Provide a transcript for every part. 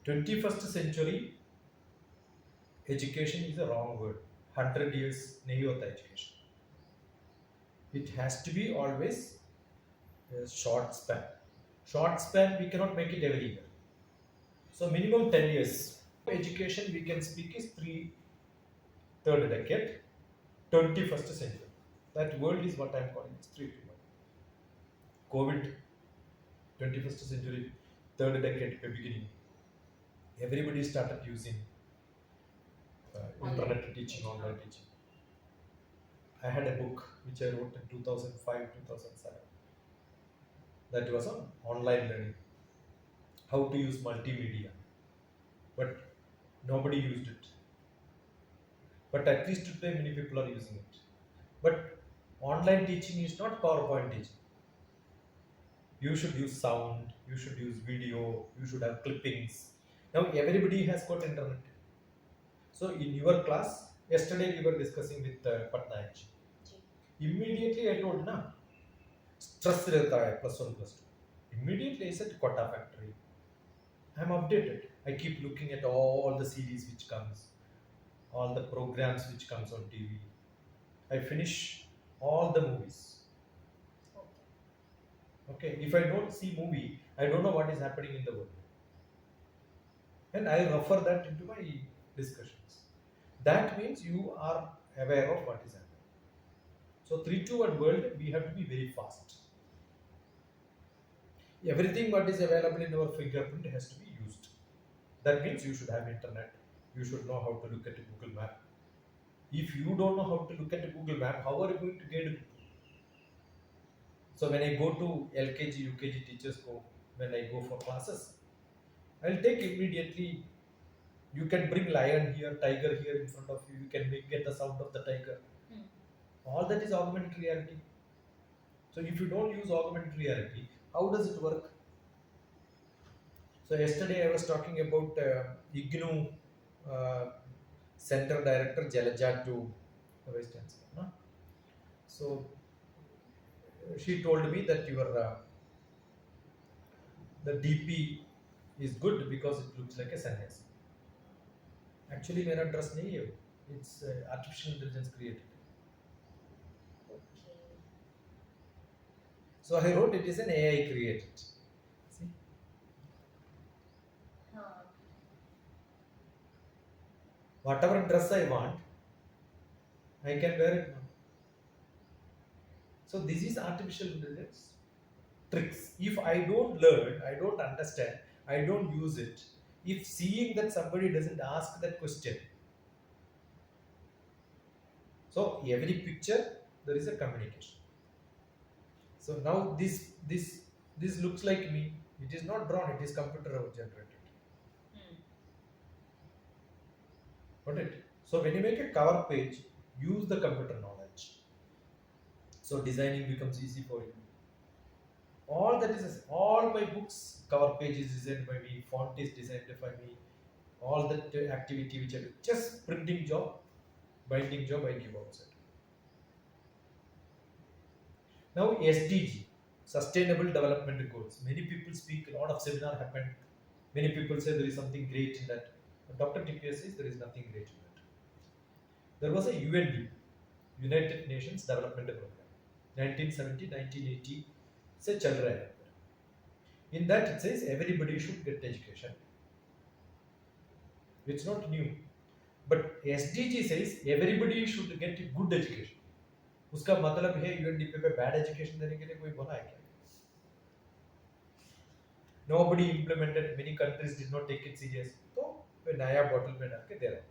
21st century education is a wrong word. 100 years nahi hota education. It has to be always a short span. Short span we cannot make it every year. So minimum 10 years. Education we can speak is third decade, 21st century. That world is what I am calling as 321. COVID, 21st century, third decade beginning. Everybody started using internet teaching, online teaching. I had a book which I wrote in 2005, 2007. That was on online learning, how to use multimedia. But nobody used it. But at least today, many people are using it. But online teaching is not PowerPoint teaching. You should use sound, you should use video, you should have clippings. Now everybody has got internet. So in your class, yesterday we were discussing with Patnaik. Immediately I told, na, stress rehta hai, +1, +2. Immediately I said, Kota factory. I am updated. I keep looking at all the series which comes, all the programs which comes on TV. I finish all the movies. Okay, if I don't see movie, I don't know what is happening in the world. And I refer that into my discussions. That means you are aware of what is happening. So 3-2-1 world, we have to be very fast. Everything what is available in our fingerprint has to be used. That means you should have internet. You should know how to look at a Google map. If you don't know how to look at a Google map, how are you going to get it? So when I go to LKG, UKG teachers go, when I go for classes, I'll take immediately. You can bring lion here, tiger here in front of you. You can get the sound of the tiger. All that is augmented reality. So if you don't use augmented reality, how does it work? So yesterday I was talking about IGNU Center Director Jalaja to the Vice Chancellor. No? So she told me that your the DP is good because it looks like a sannyasi. Actually, मेरा dress नहीं है. It's artificial intelligence created. So I wrote it is an AI created. See? Whatever dress I want, I can wear it now. So this is artificial intelligence tricks. If I don't learn, I don't understand, I don't use it. If seeing that somebody doesn't ask that question, so every picture there is a communication. So now this looks like me. It is not drawn. It is computer generated. Got it? So when you make a cover page, use the computer knowledge. So designing becomes easy for you. All that is all my books cover page is designed by me. Font is designed by me. All that activity which I do, just printing job, binding job, I give outside. Now SDG, Sustainable Development Goals. Many people speak. A lot of seminar happened. Many people say there is something great in that. But DrTPS says there is nothing great in that. There was a UND, United Nations Development Program, 1970, 1980. से चल रहा है. In that it says everybody should get education. It's not new. But SDG says everybody should get good education. उसका मतलब है UNDP पे bad education देने के लिए कोई बना है क्या? Nobody implemented. Many countries did not take it serious. तो वे नया bottle में डाल के दे रहे हैं.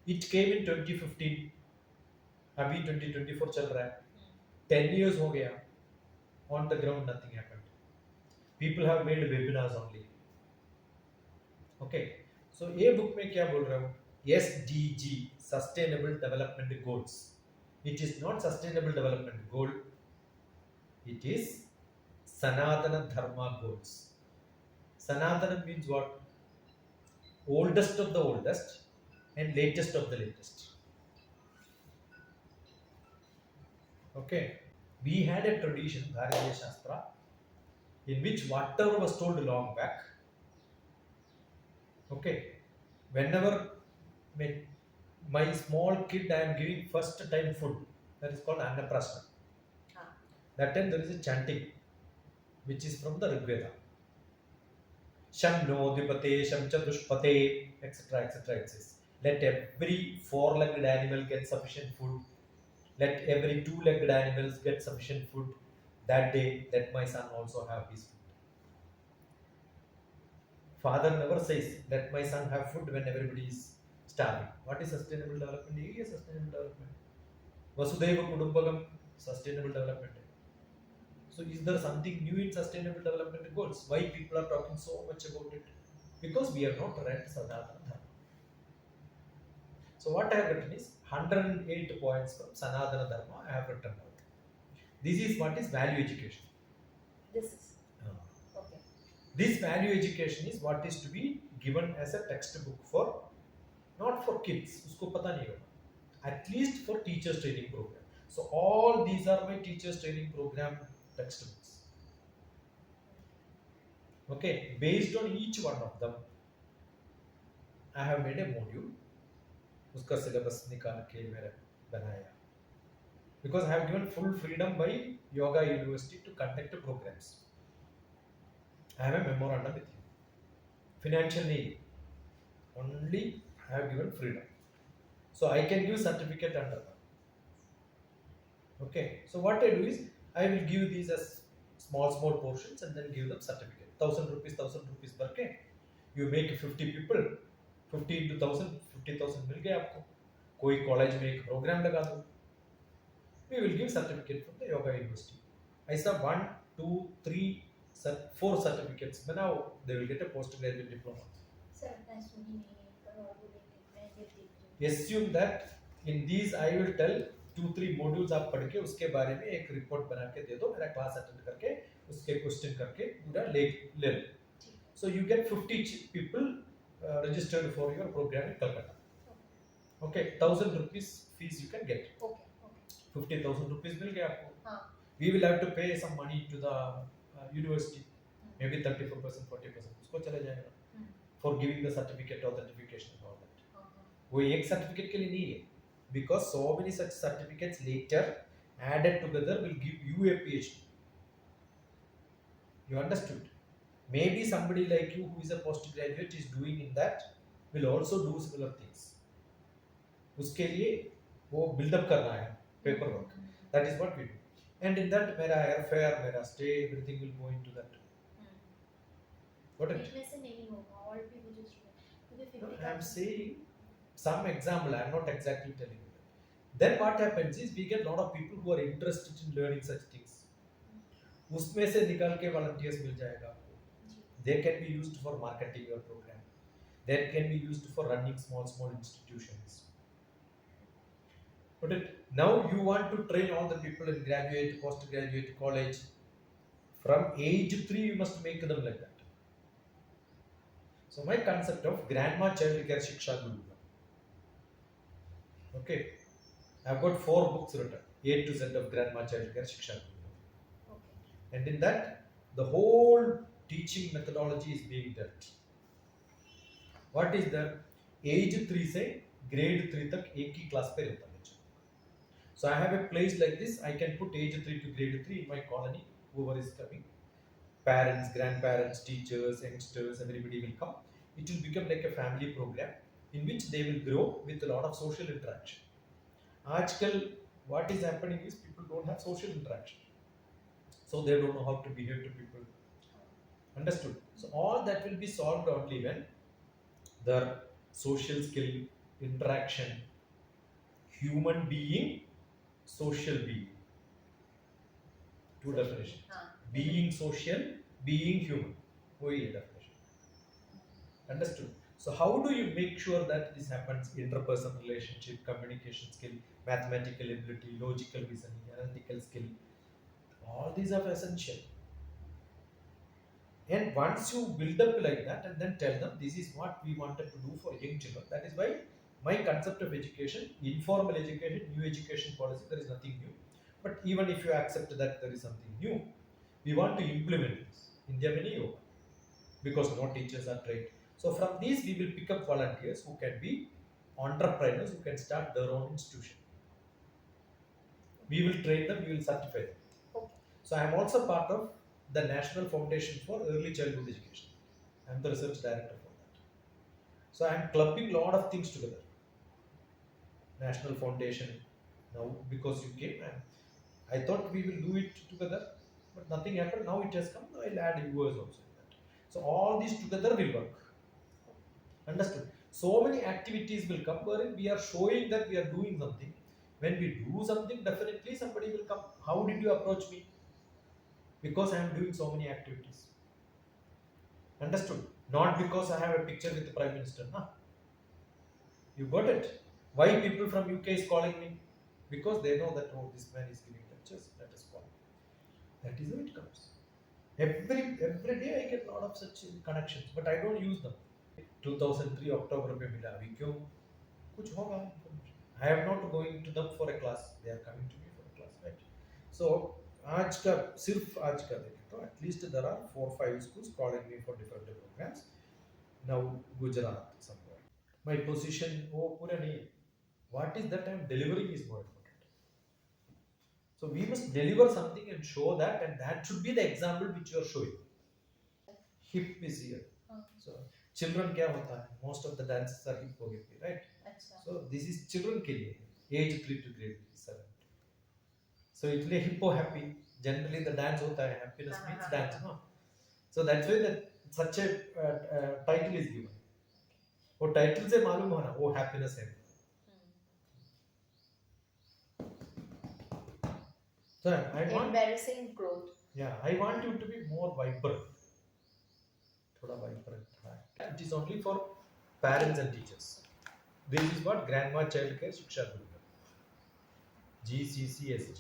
It came in 2015. अभी 2024 चल रहा है. 10 years हो गया. On the ground nothing happened. People have made webinars only. Okay. So ये book में क्या बोल रहा हूँ? SDG, Sustainable Development Goals. It is not Sustainable Development Goal. It is Sanatana Dharma Goals. Sanatana means what? Oldest of the oldest and latest of the latest. Okay. We had a tradition, Bharatiya Shastra, in which whatever was told long back, Okay, whenever my, my small kid I am giving first time food, that is called Annaprasna. Ah. That time there is a chanting which is from the Rigveda. Sham no dipate, sham chadushpate, etc. etc. It says, let every four-legged animal get sufficient food. Let every two-legged animals get sufficient food. That day, let my son also have his food. Father never says, let my son have food when everybody is starving. What is sustainable development? Yes, sustainable development. Vasudhaiva Kudumbakam, sustainable development. So, is there something new in sustainable development goals? Why people are talking so much about it? Because we have not read Sanatana Dharma. So, what I have written is 108 points from Sanatana Dharma. I have written out. This is what is value education. This is Uh, okay. This value education is what is to be given as a textbook for not for kids. उसको पता नहीं होगा. At least for teachers training program. So all these are my teachers training program textbooks. Okay, based on each one of them, I have made a module. उसका syllabus निकाल के मैंने बनाया. Because I have given full freedom by Yoga University to conduct programs. I have a memorandum with you. Financial need. Only I have given freedom. So I can give certificate under them. Okay. So what I do is I will give these as small portions and then give them certificate. 1,000 rupees per K. You make 50 people, 50 into 1,000, 50,000 मिल गया आपको. कोई college में एक programme लगा दो. We will give certificate from the Yoga University. ऐसा 1, 2, 3, 4 certificates. But now they will get a postgraduate diploma. Sir, मैं सुनी नहीं है पर और बोलेंगे मैं देख रही हूँ. Assume that in these I will tell 2-3 modules आप पढ़ के उसके बारे में एक रिपोर्ट बना के दे दो. मेरा क्लास अटेंड करके उसके क्वेश्चन करके पूरा ले लो. So you get 50 people registered for your program in Calcutta. Okay, 1,000 rupees fees you can get. Okay. 50,000 rupees मिल गया आपको. हाँ. We will have to pay some money to the university, maybe 34%, 40%. उसको चले जाएगा for giving the certificate, authentication and all that. वो एक certificate के लिए नहीं है, because so many such certificates later added together will give you a PhD. You understood? Maybe somebody like you who is a postgraduate is doing in that will also do similar things. उसके लिए वो build up करना है paperwork. That is what we do. And in that मेरा airfare, मेरा stay, everything will go into that. What it? इसमें से नहीं होगा all people just क्योंकि 50 I am saying some example. I am not exactly telling you. Then what happens is we get a lot of people who are interested in learning such things. उसमें से निकाल के volunteers मिल जाएगा आपको. They can be used for marketing your program. They can be used for running small institutions. But now you want to train all the people in graduate, postgraduate, college. From age 3 you must make them like that. So my concept of grandma child care shiksha guru. Okay, I've got 4 books written, A to Z of grandma child care shiksha guru. Okay. And in that the whole teaching methodology is being dealt. What is the age 3 से grade 3 तक एक ही class पे रहता है. So I have a place like this. I can put age 3 to grade 3 in my colony. Whoever is coming, parents, grandparents, teachers, youngsters, everybody will come. It will become like a family program in which they will grow with a lot of social interaction. Aajkal, what is happening is people don't have social interaction. So they don't know how to behave to people. Understood? So all that will be solved only when their social skill, interaction, human being, social being. Two definitions. Being social, being human. वही है definition. Understood? So how do you make sure that this happens? Interpersonal relationship, communication skill, mathematical ability, logical reasoning, analytical skill. All these are essential. And once you build up like that and then tell them this is what we wanted to do for young children. That is why my concept of education, informal education, new education policy, there is nothing new. But even if you accept that there is something new, we want to implement this. India में नहीं होगा because no teachers are trained. So from these we will pick up volunteers who can be entrepreneurs, who can start their own institution. We will train them, we will certify them. Okay. So I am also part of the National Foundation for Early Childhood Education. I am the research director for that. So I am clubbing a lot of things together. National Foundation, now because you came, and I thought we will do it together, but nothing happened. Now it has come. Now I'll add yours also in that. So all these together will work. Understood? So many activities will come wherein we are showing that we are doing something. When we do something, definitely somebody will come. How did you approach me? Because I am doing so many activities. Understood? Not because I have a picture with the Prime Minister. Nah. You got it? Why people from UK is calling me? Because they know that, oh, this man is giving lectures, let us call. That is how it comes. Every day I get a lot of such connections, but I don't use them. 2003 अक्टूबर में मिला अभी क्यों कुछ होगा I am not going to them for a class, they are coming to me for a class, right? So आज का सिर्फ आज का देखें तो at least there are 4-5 schools calling me for different programs. Now Gujarat somewhere, my position वो पूरा नहीं है. What is that I am delivering is more important. So we must deliver something and show that, and that should be the example which you are showing. Hip is here. So children क्या होता है? Most of the dances are hip hop, right? अच्छा. So this is children के लिए, age 3 to grade 7. So इसलिए hippo happy. Generally the dance होता है, happiness means dance, no? So that's why that such a title is given. वो title से मालूम होना वो happiness है. So I want Embarrassing growth. Yeah, I want you to be more vibrant. थोड़ा vibrant. It is only for parents and teachers. This is what Grandma Child Care Shiksha Guru. GCCSG.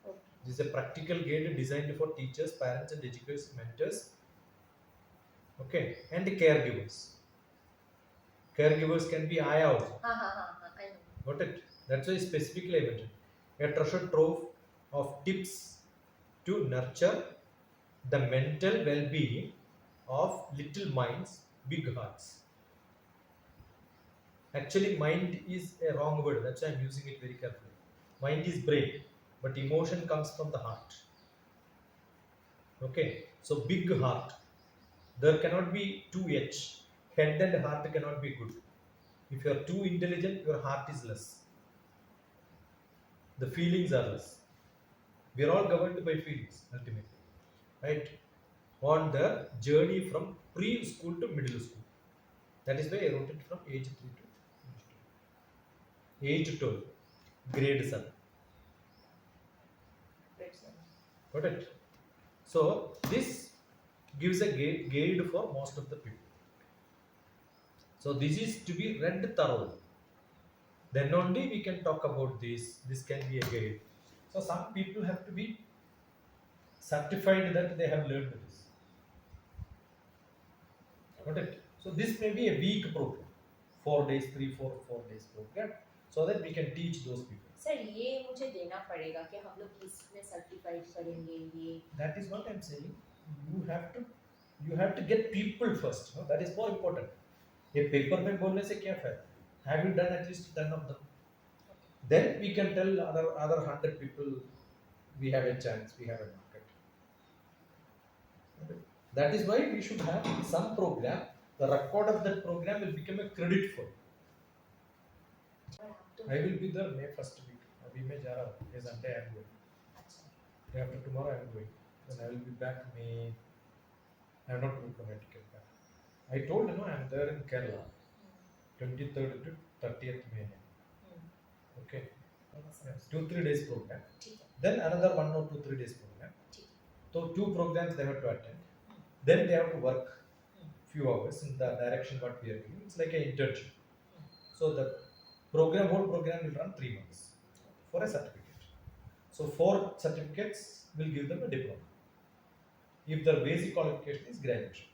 Okay. This is a practical guide designed for teachers, parents, and educators, mentors. Okay, and caregivers. Caregivers can be Aya also. I know. Got it? That's why specifically I mentioned. A treasure trove of tips to nurture the mental well-being of little minds, big hearts. Actually, mind is a wrong word. That's why I'm using it very carefully. Mind is brain, but emotion comes from the heart. Okay, so big heart. There cannot be two H. Head and heart cannot be good. If you are too intelligent, your heart is less. The feelings are less. We are all governed by feelings ultimately, right? On the journey from preschool to middle school. That is why I wrote it from age 3 to age 12, grade 7. Got it? So this gives a guide for most of the people. So this is to be read thoroughly. Then only we can talk about this. This can be a guide. So some people have to be certified that they have learned this. Got it? So this may be a week program, 4 days, 4 days program, so that we can teach those people. Sir ये मुझे देना पड़ेगा कि हम लोग इसमें certified करेंगे ये. That is what I'm saying. You have to get people first. No? That is more important. ये paper में बोलने से क्या फायदा? Have you done at least 10 of them? Then we can tell other 100 people we have a chance, we have a market. That is why we should have some program. The record of that program will become a credit for. I will be there May first week. अभी मैं जा रहा हूँ. Yes, Sunday I am going. Day after tomorrow I am going. Then I will be back May. I have not booked my ticket back. I told I am there in Kerala. 23rd to 30th May. Okay. Yes, 2-3 days program. Then another 1 or 2-3 days program. So 2 programs they have to attend. Then they have to work few hours in the direction what we are doing. It's like an internship. So the whole program will run 3 months for a certificate. So 4 certificates will give them a diploma. If their basic qualification is graduation.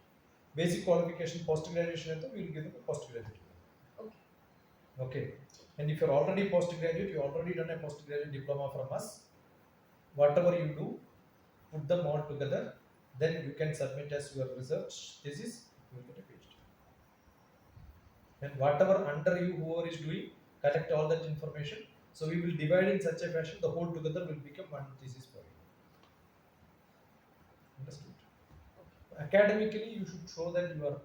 Basic qualification post-graduation, we will give them a post-graduate. Okay. And if you're already postgraduate, you already done a postgraduate diploma from us. Whatever you do, put them all together. Then you can submit as your research thesis. You will get a PhD. and whatever under you, whoever is doing, collect all that information. So we will divide in such a fashion the whole together will become one thesis for you. Understood? Academically, you should show that you are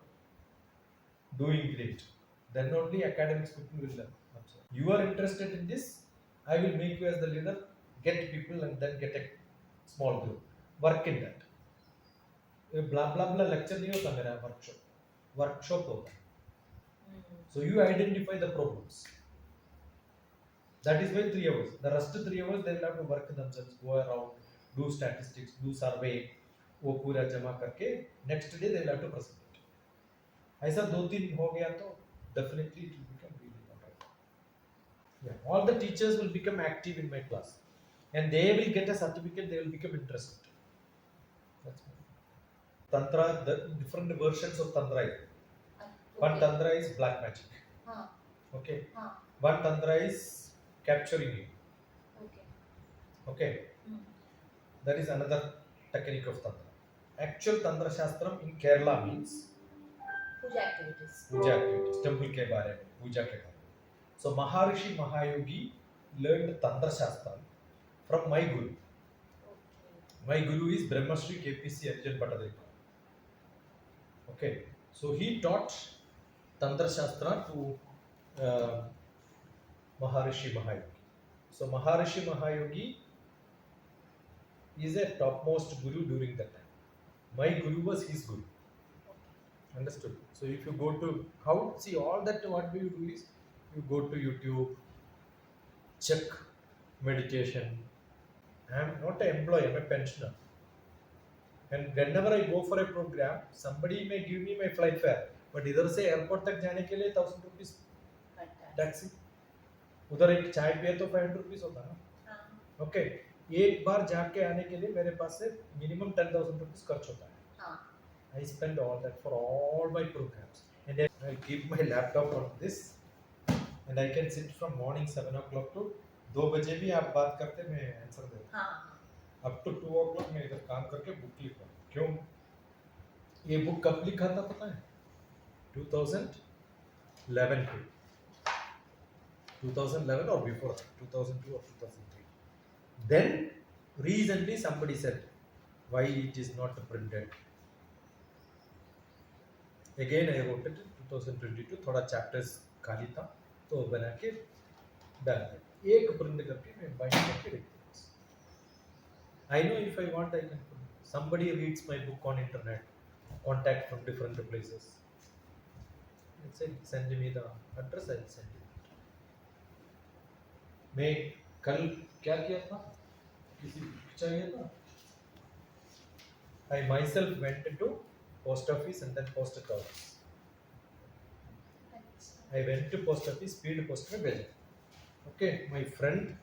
doing great. Then only academics people will learn. You are interested in this, I will make you as the leader, get people and then get a small group. Work in that. Blah blah blah lecture नहीं होता मेरा workshop होता है. So you identify the problems. That is why 3 hours. The rest 3 hours they will have to work themselves, go around, do statistics, do survey, वो पूरा जमा करके next day they will have to present it. ऐसा 2-3 हो गया तो definitely it will become really important. Yeah, all the teachers will become active in my class, and they will get a certificate. They will become interested. That's my tantra. The different versions of tantra. One tantra is black magic. Okay. One tantra is capturing you. Okay. That is another technique of tantra. Actual tantra shastram in Kerala means puja activities. Temple के बारे में, पूजा के बारे में. So Maharishi Mahayogi learned tantra shastram from my guru. My guru is Brahmashri KPC Arjun Bhattacharya. Okay, so he taught tantra shastra to Maharishi Mahayogi. So Maharishi Mahayogi is a topmost guru during that time. My guru was his guru. Understood? So if you go to see all that, what do you do is you go to YouTube, check meditation. I am not an employee, I am a pensioner. And whenever I go for a program, somebody may give me my flight fare, but इधर से airport तक जाने के लिए 1000 rupees taxi. उधर एक चाय पिए तो 500 rupees होता है ना. Okay, एक बार जाके आने के लिए मेरे पास से minimum 10,000 rupees खर्च होता है. I spend all that for all my programs, and I keep my laptop on this, and I can sit from morning 7 o'clock to 2 बजे भी आप बात करते मैं आंसर देता. up to 2 o'clock मैं इधर काम करके बुक लिखता हूँ. क्यों? ये बुक कब लिखा था पता है? 2011 पे. 2011 or before that, 2002 or 2003. Then recently somebody said, why it is not printed? Again I wrote it in 2022. थोड़ा chapters खाली था तो बना के डाल दिया. एक प्रिंट करके मैं बाइंड करके रख दिया. I know if I want I can print. Somebody reads my book on internet, contact from different places. Send me the address, I will send you. मैं कल क्या किया था? किसी चाहिए था? I myself went to post office and then posted orders. I went to post office, speed post में भेजा. Okay, my friend